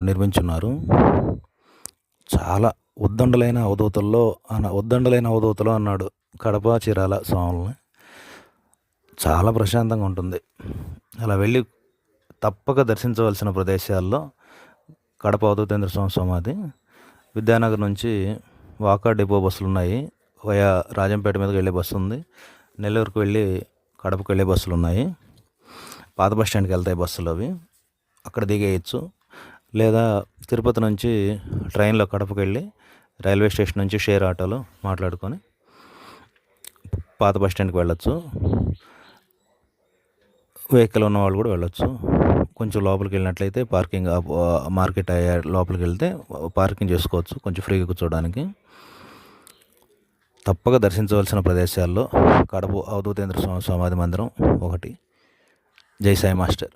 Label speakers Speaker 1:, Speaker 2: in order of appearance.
Speaker 1: నిర్మించున్నారు. చాలా ఉద్దండలైన అవధూతలో అన్నాడు కడప చీరాల స్వాములని. చాలా ప్రశాంతంగా ఉంటుంది. అలా వెళ్ళి తప్పక దర్శించవలసిన ప్రదేశాల్లో కడప అవధూతేంద్ర స్వామి సమాధి. విద్యానగర్ నుంచి వాకా డిపో బస్సులు ఉన్నాయి. వయా రాజంపేట మీదకి వెళ్ళే బస్సు ఉంది. నెల్లూరుకు వెళ్ళి కడపకు వెళ్ళే బస్సులు ఉన్నాయి. పాత బస్ స్టాండ్కి వెళ్తాయి బస్సులు, అవి అక్కడ దిగేయచ్చు. లేదా తిరుపతి నుంచి ట్రైన్లో కడపకు వెళ్ళి రైల్వే స్టేషన్ నుంచి షేర్ ఆటోలో మాట్లాడుకొని పాత బస్ స్టాండ్కి వెళ్ళొచ్చు. వెహికల్ ఉన్న వాళ్ళు కూడా వెళ్ళొచ్చు. కొంచెం లోపలికి వెళ్ళినట్లయితే పార్కింగ్ మార్కెట్ అయ్యే లోపలికి వెళ్తే పార్కింగ్ చేసుకోవచ్చు కొంచెం ఫ్రీగా కూర్చోడానికి. తప్పక దర్శించవలసిన ప్రదేశాల్లో కడప అవధూతేంద్ర స్వామి సమాధి మందిరం ఒకటి. జై సాయి మాస్టర్.